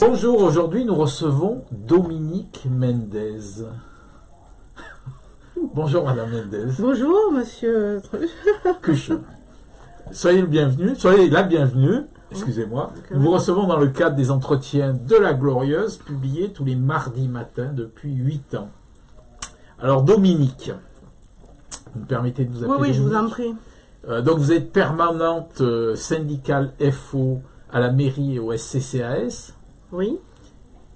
Bonjour, aujourd'hui nous recevons Dominique Mendez. Bonjour Madame Mendez. Bonjour Monsieur Cuche. Soyez le bienvenu, soyez la bienvenue, excusez-moi. Nous vous recevons dans le cadre des entretiens de la Glorieuse, publiés tous les mardis matins depuis 8 ans. Alors Dominique, vous me permettez de vous appeler? Oui, Dominique. je vous en prie. Donc vous êtes permanente syndicale FO à la mairie et au SCCAS, Oui,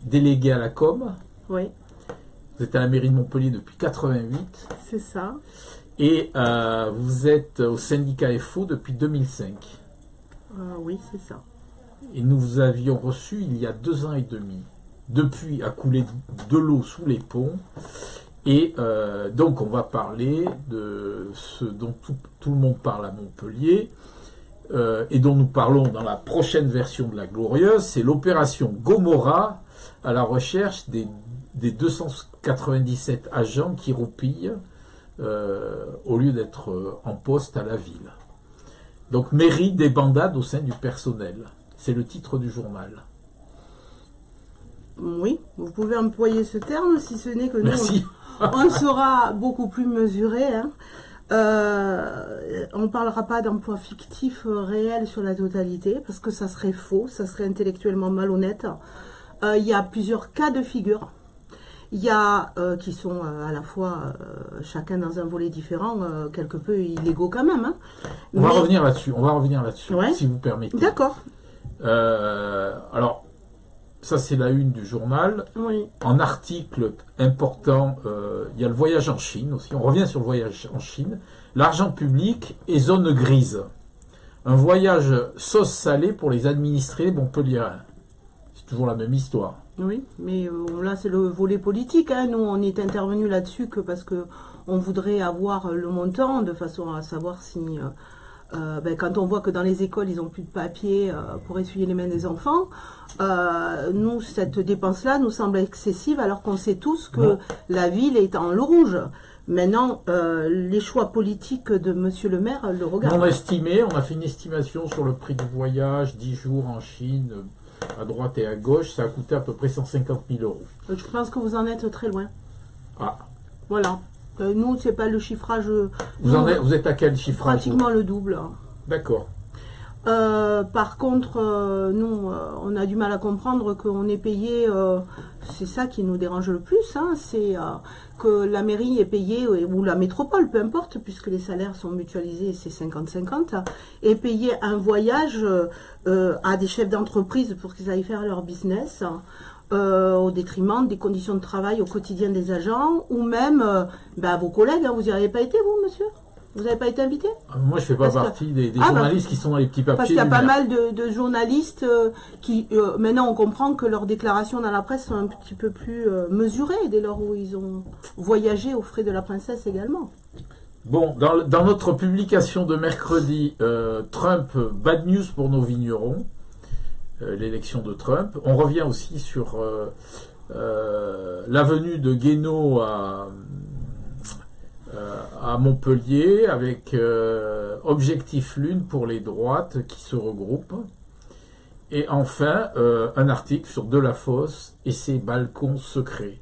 déléguée à la com. oui, Vous êtes à la mairie de Montpellier depuis 88 c'est ça. et vous êtes au syndicat FO depuis 2005. Oui, c'est ça. Et nous vous avions reçu il y a 2 ans et demi. Depuis a coulé de l'eau sous les ponts. Et donc on va parler de ce dont tout le monde parle à Montpellier et dont nous parlons dans la prochaine version de la Glorieuse, c'est l'opération Gomorrah à la recherche des 297 agents qui roupillent au lieu d'être en poste à la ville. Donc mairie des bandades au sein du personnel. C'est le titre du journal. Oui, vous pouvez employer ce terme si ce n'est que nous, Merci. on sera beaucoup plus mesuré. Hein. On ne parlera pas d'emploi fictif réel sur la totalité, parce que ça serait faux, ça serait intellectuellement malhonnête. Il y a plusieurs cas de figure. Il y a qui sont à la fois chacun dans un volet différent, quelque peu illégaux quand même. Hein. On va revenir là-dessus, Ouais. si vous permettez. D'accord. Alors, ça c'est la une du journal. Oui. En article important, il y a le voyage en Chine aussi. On revient sur le voyage en Chine. L'argent public et zone grise. Un voyage sauce salée pour les administrés montpelliérains. C'est toujours la même histoire. Oui, mais là c'est le volet politique. Hein. Nous on est intervenu là-dessus que parce que on voudrait avoir le montant de façon à savoir si quand on voit que dans les écoles ils n'ont plus de papier pour essuyer les mains des enfants, nous cette dépense-là nous semble excessive alors qu'on sait tous que la ville est en le rouge. Maintenant, les choix politiques de Monsieur le maire le regardent. On a estimé, on a fait une estimation sur le prix du voyage, 10 jours en Chine, à droite et à gauche, ça a coûté à peu près 150 000 euros. Je pense que vous en êtes très loin. Ah, Voilà. Nous, c'est pas le chiffrage. vous êtes à quel chiffrage? Pratiquement le double. D'accord. Par contre, nous, on a du mal à comprendre qu'on est payé, c'est ça qui nous dérange le plus, hein, c'est que la mairie est payée, ou la métropole, peu importe, puisque les salaires sont mutualisés, c'est 50-50, est payé un voyage à des chefs d'entreprise pour qu'ils aillent faire leur business, au détriment des conditions de travail au quotidien des agents, ou même vos collègues, hein, vous n'y avez pas été, vous, monsieur ? Vous n'avez pas été invité? Moi, je ne fais pas partie des journalistes qui sont dans les petits papiers. Parce qu'il y a pas mal de journalistes qui, maintenant, on comprend que leurs déclarations dans la presse sont un petit peu plus mesurées dès lors où ils ont voyagé aux frais de la princesse également. Bon, dans notre publication de mercredi, Trump, bad news pour nos vignerons, l'élection de Trump. On revient aussi sur l'avenue de Guénaud à Montpellier avec Objectif Lune pour les droites qui se regroupent. Et enfin, un article sur Delafosse et ses balcons secrets.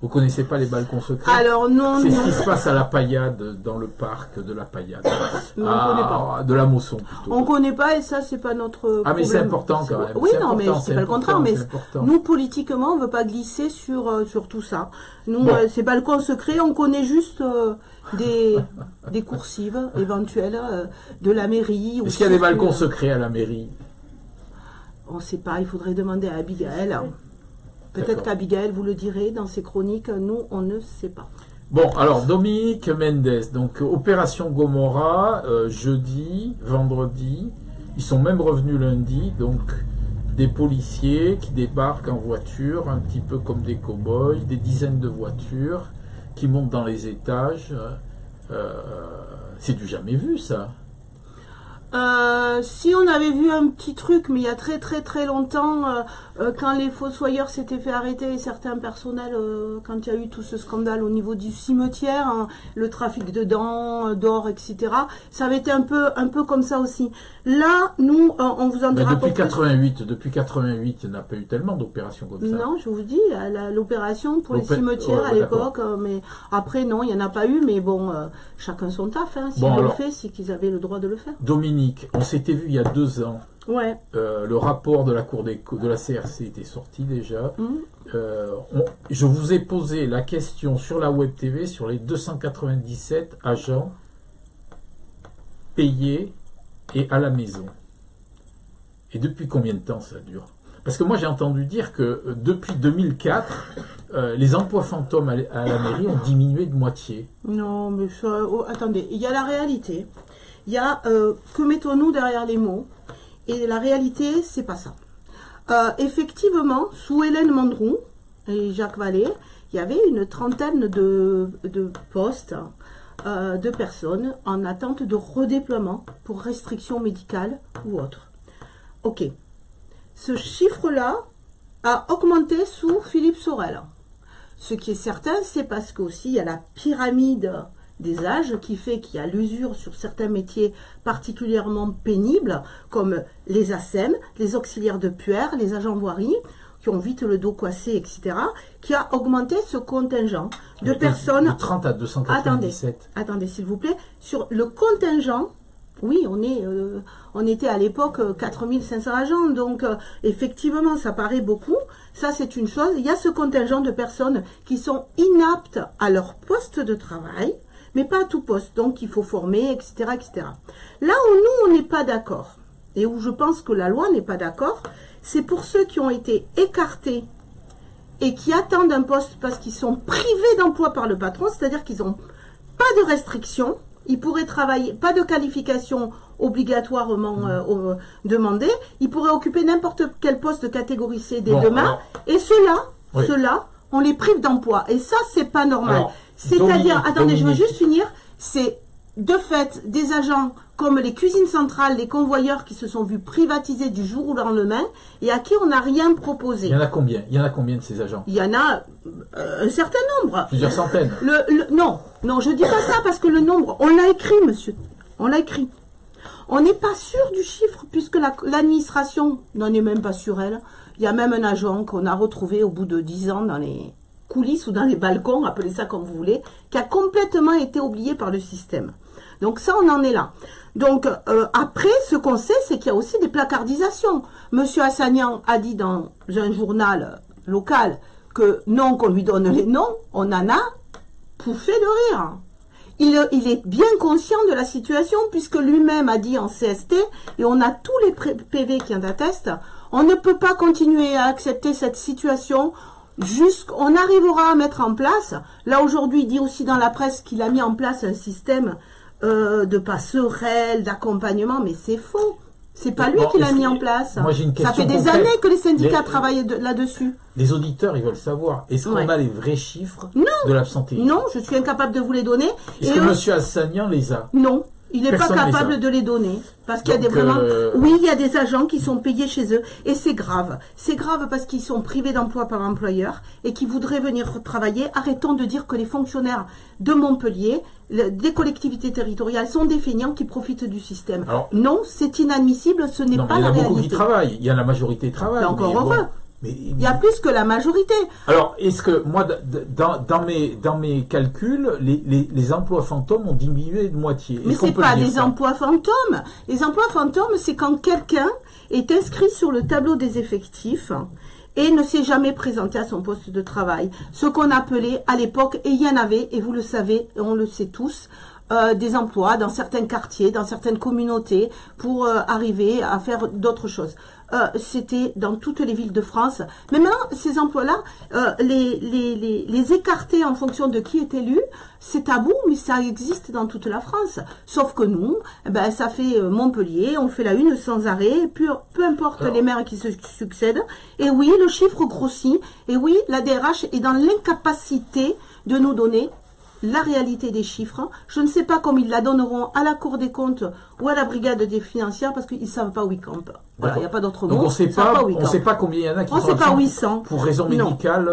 Vous connaissez pas les balcons secrets? Alors non, c'est ce qui se passe à la Paillade, dans le parc de la Paillade. Non, on connaît pas. De la Mosson plutôt. On connaît pas et ça c'est pas notre problème. Ah mais c'est important quand même. Oui, c'est non important, mais c'est pas le contraire. Mais nous politiquement on veut pas glisser sur tout ça. Nous ces balcons secrets on connaît juste des coursives éventuelles de la mairie. Est-ce qu'il y a des balcons secrets à la mairie? On sait pas. Il faudrait demander à Abigail. Peut-être qu'Abigail vous le direz dans ses chroniques, nous on ne sait pas. Bon, alors Dominique Mendez, donc opération Gomorrah, jeudi, vendredi, ils sont même revenus lundi, donc des policiers qui débarquent en voiture, un petit peu comme des cow-boys, des dizaines de voitures qui montent dans les étages, c'est du jamais vu ça. Si on avait vu un petit truc, mais il y a très très très longtemps, quand les fossoyeurs s'étaient fait arrêter et certains personnels, quand il y a eu tout ce scandale au niveau du cimetière, hein, le trafic de dents, d'or, etc. Ça avait été un peu comme ça aussi. Là, nous, on vous en dira depuis 88, il n'y en a pas eu tellement d'opérations comme ça. Non, je vous dis, l'opération pour les cimetières à l'époque, mais après non, il n'y en a pas eu, mais bon, chacun son taf, hein, s'ils l'ont fait, c'est qu'ils avaient le droit de le faire. Dominique, on s'était vu il y a 2 ans. Ouais. Le rapport de la Cour de la CRC était sorti déjà. Je vous ai posé la question sur la Web TV sur les 297 agents payés et à la maison. Et depuis combien de temps ça dure? Parce que moi j'ai entendu dire que depuis 2004, les emplois fantômes à la mairie ont diminué de moitié. Non, mais ça, attendez, il y a la réalité. Il y a que mettons-nous derrière les mots. Et la réalité, c'est pas ça. Effectivement, sous Hélène Mandroux et Jacques Vallée, il y avait une trentaine de postes de personnes en attente de redéploiement pour restrictions médicales ou autres. Ok. Ce chiffre-là a augmenté sous Philippe Sorel. Ce qui est certain, c'est parce qu'aussi il y a la pyramide des âges qui fait qu'il y a l'usure sur certains métiers particulièrement pénibles, comme les ASEM, les auxiliaires de puère, les agents voirie, qui ont vite le dos coincé, etc., qui a augmenté ce contingent de personnes... De 30 à 297. Attendez, s'il vous plaît. Sur le contingent, oui, on était à l'époque 4500 agents, donc effectivement, ça paraît beaucoup. Ça, c'est une chose. Il y a ce contingent de personnes qui sont inaptes à leur poste de travail, mais pas à tout poste, donc il faut former, etc., etc. Là où nous, on n'est pas d'accord, et où je pense que la loi n'est pas d'accord, c'est pour ceux qui ont été écartés et qui attendent un poste parce qu'ils sont privés d'emploi par le patron, c'est-à-dire qu'ils n'ont pas de restrictions, ils pourraient travailler, pas de qualification obligatoirement demandée, ils pourraient occuper n'importe quel poste de catégorie C dès demain, et ceux-là, on les prive d'emploi, et ça, c'est pas normal. C'est-à-dire, attendez, je veux juste finir, c'est de fait des agents comme les cuisines centrales, les convoyeurs qui se sont vus privatisés du jour au lendemain et à qui on n'a rien proposé. Il y en a combien? Il y en a combien de ces agents? Il y en a un certain nombre. Plusieurs centaines. Non, je dis pas ça parce que le nombre, on l'a écrit, monsieur. On l'a écrit. On n'est pas sûr du chiffre puisque l'administration n'en est même pas sûre, elle. Il y a même un agent qu'on a retrouvé au bout de 10 ans dans les coulisses ou dans les balcons, appelez ça comme vous voulez, qui a complètement été oublié par le système. Donc ça, on en est là. Donc après, ce qu'on sait, c'est qu'il y a aussi des placardisations. Monsieur Hassanian a dit dans un journal local que non, qu'on lui donne les noms, on en a pouffé de rire. Il est bien conscient de la situation puisque lui-même a dit en CST, et on a tous les PV qui en attestent, on ne peut pas continuer à accepter cette situation. On arrivera à mettre en place, là aujourd'hui il dit aussi dans la presse qu'il a mis en place un système de passerelle, d'accompagnement, mais c'est faux. C'est pas lui qui l'a mis en place. Moi, j'ai une question Ça fait des années que les syndicats travaillent là-dessus. Les auditeurs, ils veulent savoir, est-ce qu'on a les vrais chiffres de l'absentéisme? Non, je suis incapable de vous les donner. Est-ce que M. Hassanian les a? Non. Il n'est pas capable de les donner. Parce qu'il y a des oui, il y a des agents qui sont payés chez eux. Et c'est grave. C'est grave parce qu'ils sont privés d'emploi par l'employeur et qui voudraient venir travailler. Arrêtons de dire que les fonctionnaires de Montpellier, des collectivités territoriales, sont des feignants qui profitent du système. Alors, non, c'est inadmissible. Ce n'est pas la réalité. Il y en a beaucoup qui travaillent. Il y a la majorité qui travaille. Encore heureux. Il y a plus que la majorité. Alors, est-ce que, moi, dans mes calculs, les emplois fantômes ont diminué de moitié? Mais ce n'est pas des emplois fantômes. Les emplois fantômes, c'est quand quelqu'un est inscrit sur le tableau des effectifs et ne s'est jamais présenté à son poste de travail. Ce qu'on appelait à l'époque, et il y en avait, et vous le savez, et on le sait tous, des emplois dans certains quartiers, dans certaines communautés, pour arriver à faire d'autres choses. C'était dans toutes les villes de France. Mais maintenant, ces emplois-là, les écarter en fonction de qui est élu, c'est tabou, mais ça existe dans toute la France. Sauf que nous, ben, ça fait Montpellier, on fait la une sans arrêt, peu importe les maires qui se succèdent. Et oui, le chiffre grossit. Et oui, la DRH est dans l'incapacité de nous donner la réalité des chiffres. Je ne sais pas comment ils la donneront à la Cour des comptes ou à la Brigade des financières parce qu'ils ne savent pas où ils campent. Voilà, il n'y a pas d'autre mot. Donc on ne sait pas combien il y en a qui sont absents pour raison médicale.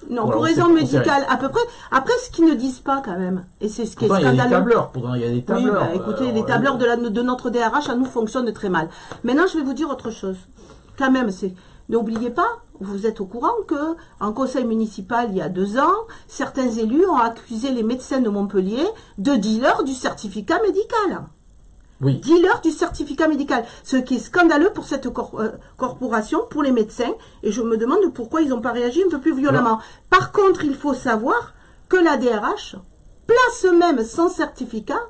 Non, pour raison médicale à peu près. Après, ce qu'ils ne disent pas quand même, et c'est ce qui est scandaleux. Il y a des tableurs. Oui, bah, écoutez, les tableurs de notre DRH à nous fonctionnent très mal. Maintenant, je vais vous dire autre chose. Quand même, n'oubliez pas, vous êtes au courant que en conseil municipal, il y a 2 ans, certains élus ont accusé les médecins de Montpellier de dealers du certificat médical. Oui. Dealers du certificat médical. Ce qui est scandaleux pour cette corporation, pour les médecins. Et je me demande pourquoi ils n'ont pas réagi un peu plus violemment. Non. Par contre, il faut savoir que la DRH place même sans certificat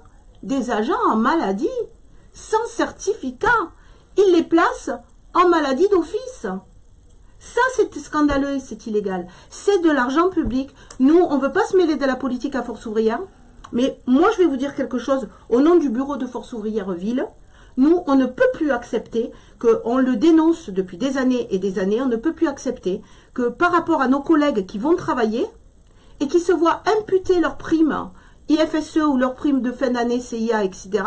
des agents en maladie. Sans certificat. Il les place en maladie d'office. Ça, c'est scandaleux et c'est illégal. C'est de l'argent public. Nous, on ne veut pas se mêler de la politique à Force ouvrière. Mais moi, je vais vous dire quelque chose. Au nom du bureau de Force ouvrière Ville, nous, on ne peut plus accepter qu'on le dénonce depuis des années et des années. On ne peut plus accepter que par rapport à nos collègues qui vont travailler et qui se voient imputer leurs primes IFSE ou leurs primes de fin d'année, CIA, etc.,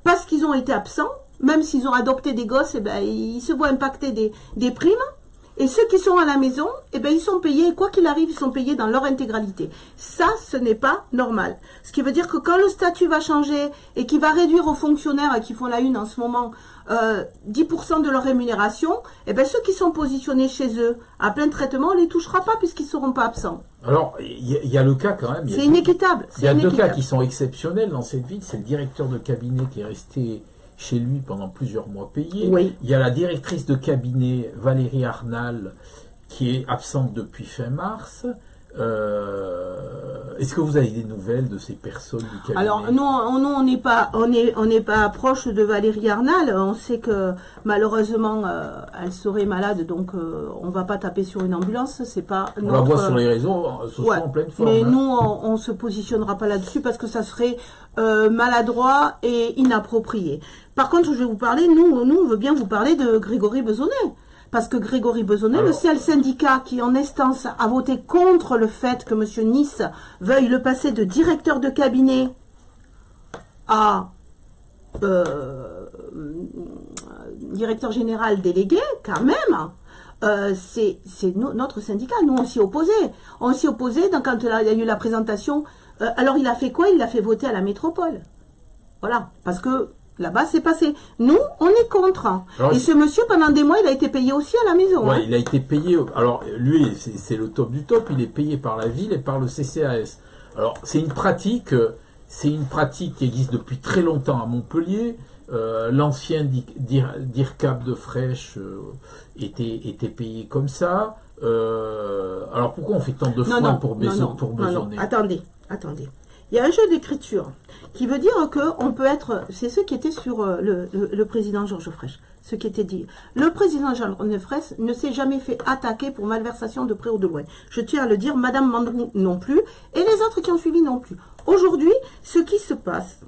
parce qu'ils ont été absents, même s'ils ont adopté des gosses, eh ben, ils se voient impacter des primes. Et ceux qui sont à la maison, eh ben, ils sont payés, quoi qu'il arrive, ils sont payés dans leur intégralité. Ça, ce n'est pas normal. Ce qui veut dire que quand le statut va changer et qu'il va réduire aux fonctionnaires qui font la une en ce moment 10% de leur rémunération, eh ben, ceux qui sont positionnés chez eux à plein traitement, on ne les touchera pas puisqu'ils ne seront pas absents. Alors, il y a le cas quand même. C'est inéquitable. Il y a 2 cas qui sont exceptionnels dans cette ville. C'est le directeur de cabinet qui est resté chez lui pendant plusieurs mois payé. Oui. Il y a la directrice de cabinet, Valérie Arnal, qui est absente depuis fin mars. Est-ce que vous avez des nouvelles de ces personnes du cabinet? Alors, nous, on n'est pas proche de Valérie Arnal. On sait que, malheureusement, elle serait malade, donc on ne va pas taper sur une ambulance. C'est pas on la voit sur les réseaux, sociaux en pleine forme. Mais nous, on ne se positionnera pas là-dessus parce que ça serait maladroit et inapproprié. Par contre, je vais vous parler, nous, on veut bien vous parler de Grégory Besonnet. Parce que Grégory Besonnet, le seul syndicat qui en instance a voté contre le fait que M. Nice veuille le passer de directeur de cabinet à directeur général délégué, quand même, c'est notre syndicat. Nous, on s'y opposait. On s'y opposait quand il y a eu la présentation. Alors, il a fait quoi? Il l'a fait voter à la métropole. Voilà, parce que là-bas, c'est passé. Nous, on est contre. Alors, et ce monsieur, pendant des mois, il a été payé aussi à la maison. Oui, il a été payé. Alors, lui, c'est le top du top. Il est payé par la ville et par le CCAS. Alors, c'est une pratique qui existe depuis très longtemps à Montpellier. L'ancien DIRCAP de Fraîche était payé comme ça. Alors, pourquoi on fait tant de foin pour Besonnet? Attendez. Il y a un jeu d'écriture qui veut dire qu'on peut être... C'est ce qui était sur le président Georges Frêche. Ce qui était dit. Le président Georges Frêche ne s'est jamais fait attaquer pour malversation de près ou de loin. Je tiens à le dire, Madame Mandrou non plus, et les autres qui ont suivi non plus. Aujourd'hui, ce qui se passe,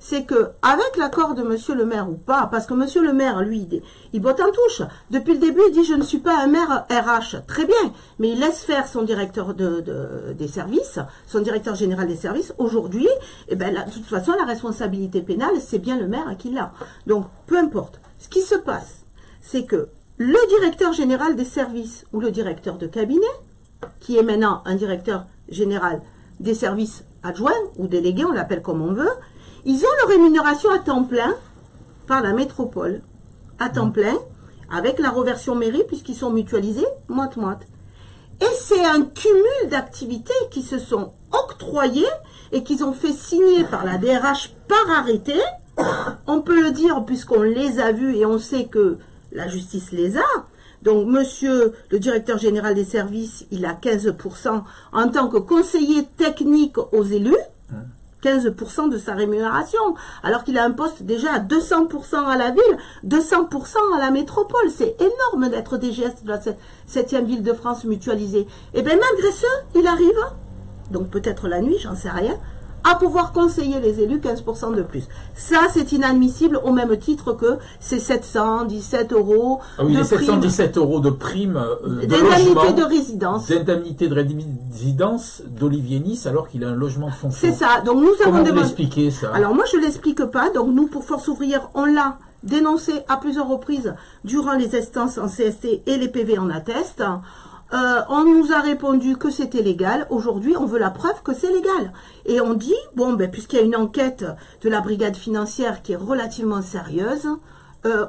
c'est que avec l'accord de Monsieur le maire ou pas, parce que Monsieur le maire, lui, il botte en touche. Depuis le début, il dit « je ne suis pas un maire RH ». Très bien, mais il laisse faire son directeur des services, son directeur général des services. Aujourd'hui, eh ben, de toute façon, la responsabilité pénale, c'est bien le maire qui l'a. Donc, peu importe. Ce qui se passe, c'est que le directeur général des services ou le directeur de cabinet, qui est maintenant un directeur général des services adjoints ou délégués, on l'appelle comme on veut, ils ont leur rémunération à temps plein par la métropole, à temps plein, avec la reversion mairie, puisqu'ils sont mutualisés, moite-moite. Et c'est un cumul d'activités qui se sont octroyées et qu'ils ont fait signer par la DRH par arrêté. On peut le dire puisqu'on les a vus et on sait que la justice les a. Donc, monsieur le directeur général des services, il a 15% en tant que conseiller technique aux élus. 15% de sa rémunération, alors qu'il a un poste déjà à 200% à la ville, 200% à la métropole. C'est énorme d'être DGS de la 7e ville de France mutualisée. Et bien malgré ça, il arrive, donc peut-être la nuit, j'en sais rien, à pouvoir conseiller les élus 15% de plus. Ça, c'est inadmissible au même titre que ces 717 euros ah oui, de les prime, 717 euros de prime d'indemnité de résidence. D'indemnité de résidence d'Olivier Nice alors qu'il a un logement de fonction. C'est ça. Donc nous avons Comment vous l'expliquez ça? Alors moi, je ne l'explique pas. Donc nous, pour Force Ouvrière, on l'a dénoncé à plusieurs reprises durant les instances en CST et les PV en attestent. On nous a répondu que c'était légal. Aujourd'hui, on veut la preuve que c'est légal. Et on dit, bon, ben, puisqu'il y a une enquête de la brigade financière qui est relativement sérieuse,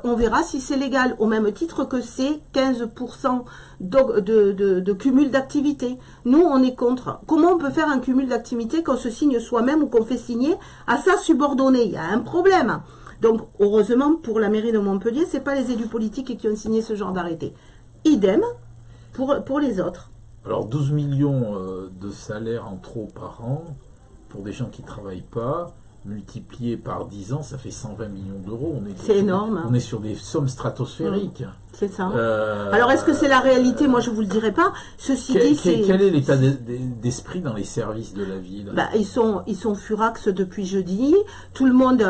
on verra si c'est légal, au même titre que c'est 15% de cumul d'activité. Nous, on est contre. Comment on peut faire un cumul d'activité qu'on se signe soi-même ou qu'on fait signer à sa subordonnée? Il y a un problème. Donc, heureusement, pour la mairie de Montpellier, ce n'est pas les élus politiques qui ont signé ce genre d'arrêté. Idem pour les autres. Alors 12 millions de salaires en trop par an, pour des gens qui ne travaillent pas, multiplié par 10 ans, ça fait 120 millions d'euros. C'est énorme. On est sur des sommes stratosphériques. C'est ça. Alors, est-ce que c'est la réalité? Moi, je ne vous le dirai pas. Ceci dit, quel est l'état d'esprit dans les services de la ville? Ils sont furax depuis jeudi. Tout le monde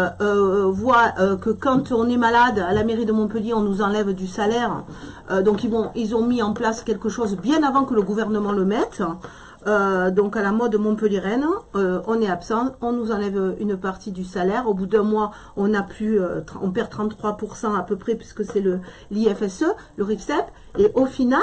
voit que quand on est malade, à la mairie de Montpellier, on nous enlève du salaire. Donc, ils ont mis en place quelque chose bien avant que le gouvernement le mette. Donc à la mode montpelliéraine, on est absent, on nous enlève une partie du salaire. Au bout d'un mois, on perd 33% à peu près puisque c'est l'IFSE, le RIFSEP. Et au final,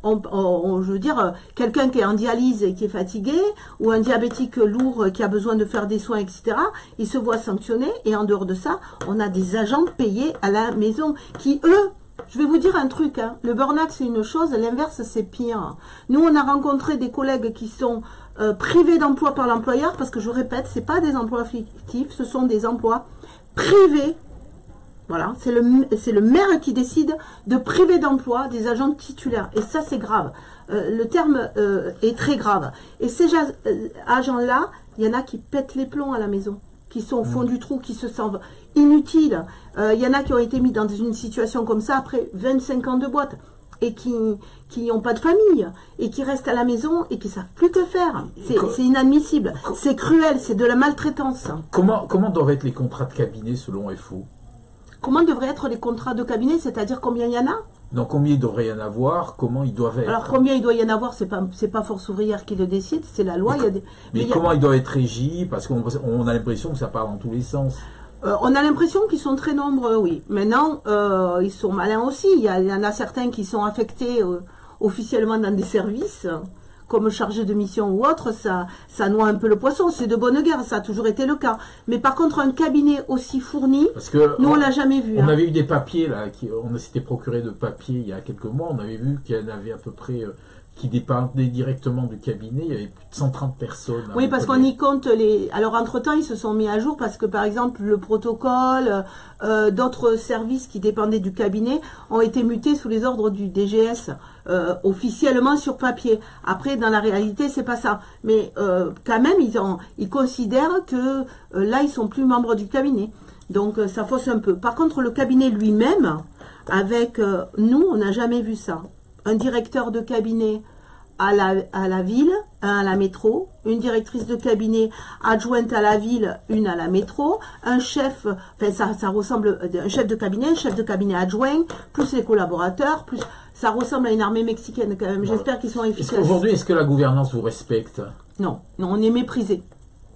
je veux dire, quelqu'un qui est en dialyse et qui est fatigué, ou un diabétique lourd qui a besoin de faire des soins, etc., il se voit sanctionné. Et en dehors de ça, on a des agents payés à la maison qui, eux, je vais vous dire un truc, hein. Le burn-out c'est une chose, l'inverse c'est pire. Nous on a rencontré des collègues qui sont privés d'emploi par l'employeur, parce que je répète, c'est pas des emplois fictifs, ce sont des emplois privés. Voilà, c'est le maire qui décide de priver d'emploi des agents titulaires. Et ça c'est grave. Le terme est très grave. Et ces agents-là, il y en a qui pètent les plombs à la maison, qui sont au fond du trou, qui se sentent inutiles. Il y en a qui ont été mis dans une situation comme ça après 25 ans de boîte et qui n'ont pas de famille et qui restent à la maison et qui ne savent plus que faire. C'est inadmissible, c'est cruel, c'est de la maltraitance. Comment doivent être les contrats de cabinet selon FO? Comment devraient être les contrats de cabinet, c'est-à-dire combien il y en a? Donc combien il devrait y en avoir, comment ils doivent être? Alors combien il doit y en avoir, c'est pas Force Ouvrière qui le décide, c'est la loi. Mais comment ils doivent être régis? Parce qu'on a l'impression que ça part dans tous les sens. On a l'impression qu'ils sont très nombreux, oui. Maintenant, ils sont malins aussi. Il y en a certains qui sont affectés officiellement dans des services, comme chargés de mission ou autre. Ça noie un peu le poisson. C'est de bonne guerre, ça a toujours été le cas. Mais par contre, un cabinet aussi fourni, parce que nous, on l'a jamais vu. On avait eu des papiers, là, on s'était procuré de papiers il y a quelques mois. On avait vu qu'il y en avait à peu près... qui dépendaient directement du cabinet, il y avait plus de 130 personnes. Oui, parce qu'on y compte les... Alors, entre-temps, ils se sont mis à jour parce que, par exemple, le protocole, d'autres services qui dépendaient du cabinet ont été mutés sous les ordres du DGS, officiellement sur papier. Après, dans la réalité, c'est pas ça. Mais quand même, ils considèrent que là, ils sont plus membres du cabinet. Donc, ça fausse un peu. Par contre, le cabinet lui-même, avec nous, on n'a jamais vu ça. Un directeur de cabinet à la ville, un à la métro, une directrice de cabinet adjointe à la ville, une à la métro, un chef, enfin ça ressemble à un chef de cabinet adjoint, plus les collaborateurs, plus ça ressemble à une armée mexicaine quand même. J'espère qu'ils sont efficaces. Aujourd'hui, est-ce que la gouvernance vous respecte? Non, on est méprisé.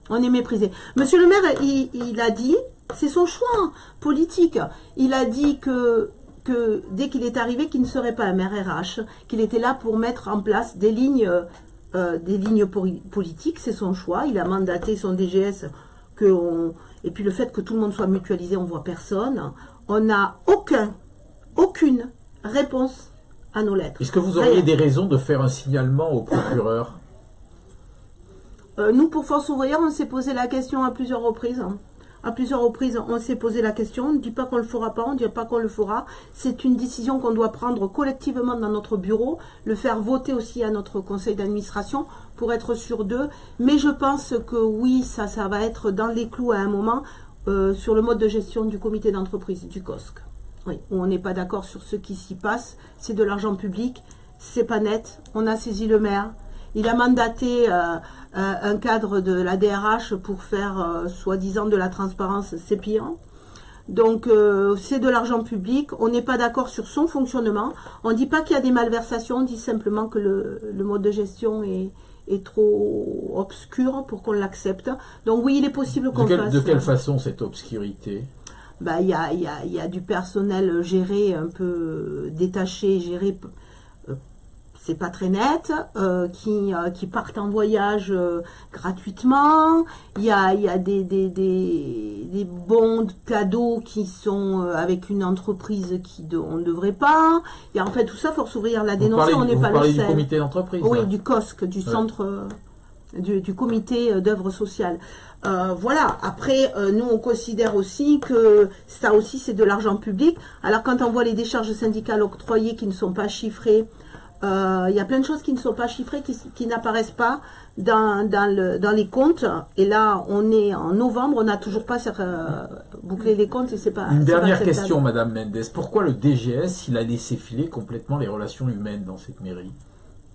On est méprisé. Monsieur le maire, il a dit, c'est son choix politique, il a dit que dès qu'il est arrivé, qu'il ne serait pas un maire RH, qu'il était là pour mettre en place des lignes politiques, c'est son choix. Il a mandaté son DGS, et puis le fait que tout le monde soit mutualisé, on ne voit personne. On n'a aucune réponse à nos lettres. Est-ce que vous auriez des raisons de faire un signalement au procureur? Nous, pour Force Ouvrière, on s'est posé la question à plusieurs reprises. À plusieurs reprises, on s'est posé la question. On ne dit pas qu'on ne le fera pas, on ne dit pas qu'on le fera. C'est une décision qu'on doit prendre collectivement dans notre bureau, le faire voter aussi à notre conseil d'administration pour être sûr d'eux. Mais je pense que oui, ça va être dans les clous à un moment sur le mode de gestion du comité d'entreprise, du COSC. Oui, où on n'est pas d'accord sur ce qui s'y passe. C'est de l'argent public, c'est pas net. On a saisi le maire. il a mandaté un cadre de la DRH pour faire soi-disant de la transparence, c'est pire. Donc c'est de l'argent public, on n'est pas d'accord sur son fonctionnement, on ne dit pas qu'il y a des malversations, on dit simplement que le mode de gestion est trop obscur pour qu'on l'accepte. Donc oui, il est possible qu'on fasse... De quelle façon cette obscurité? Bah, y a du personnel géré, un peu détaché, géré... c'est pas très net, qui partent en voyage gratuitement. Il y a des bons cadeaux qui sont avec une entreprise on ne devrait pas. Il y a en fait tout ça, il faut s'ouvrir la dénoncer. On n'est pas le seul. Du comité d'entreprise. Oui, du COSC, du centre du comité d'œuvre sociale. Voilà. Après, nous on considère aussi que ça aussi c'est de l'argent public. Alors quand on voit les décharges syndicales octroyées qui ne sont pas chiffrées. Il y a plein de choses qui ne sont pas chiffrées, qui n'apparaissent pas dans les comptes. Et là, on est en novembre, on n'a toujours pas bouclé les comptes et c'est pas. Une dernière question, Madame Mendes. Pourquoi le DGS, il a laissé filer complètement les relations humaines dans cette mairie?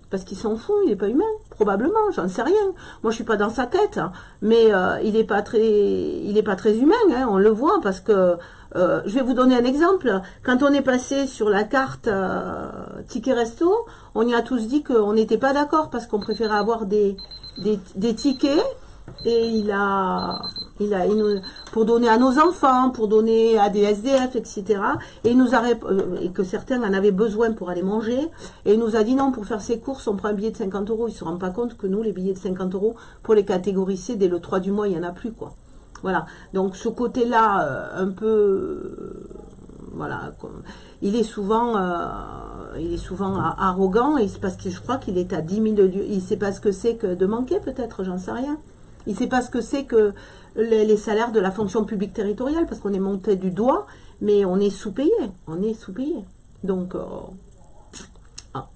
Parce qu'il s'en fout, il n'est pas humain, probablement, j'en sais rien. Moi, je suis pas dans sa tête, hein, mais il n'est pas très humain, hein, on le voit, parce que je vais vous donner un exemple. Quand on est passé sur la carte ticket resto, on y a tous dit qu'on n'était pas d'accord parce qu'on préférait avoir des tickets. Et pour donner à nos enfants, pour donner à des SDF, etc. Et et que certains en avaient besoin pour aller manger. Et il nous a dit non, pour faire ses courses, on prend un billet de 50 €. Il ne se rend pas compte que nous, les billets de 50 € pour les catégories C, dès le 3 du mois, il n'y en a plus, quoi. Voilà. Donc ce côté-là, un peu, voilà, il est souvent arrogant. Et c'est parce que je crois qu'il est à 10 000 lieues. Il ne sait pas ce que c'est que de manquer, peut-être, j'en sais rien. Il ne sait pas ce que c'est que les salaires de la fonction publique territoriale, parce qu'on est monté du doigt, mais on est sous-payé. On est sous-payé. Donc,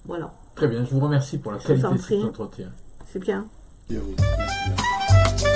voilà. Très bien, je vous remercie pour la qualité de cet entretien. C'est bien. Merci.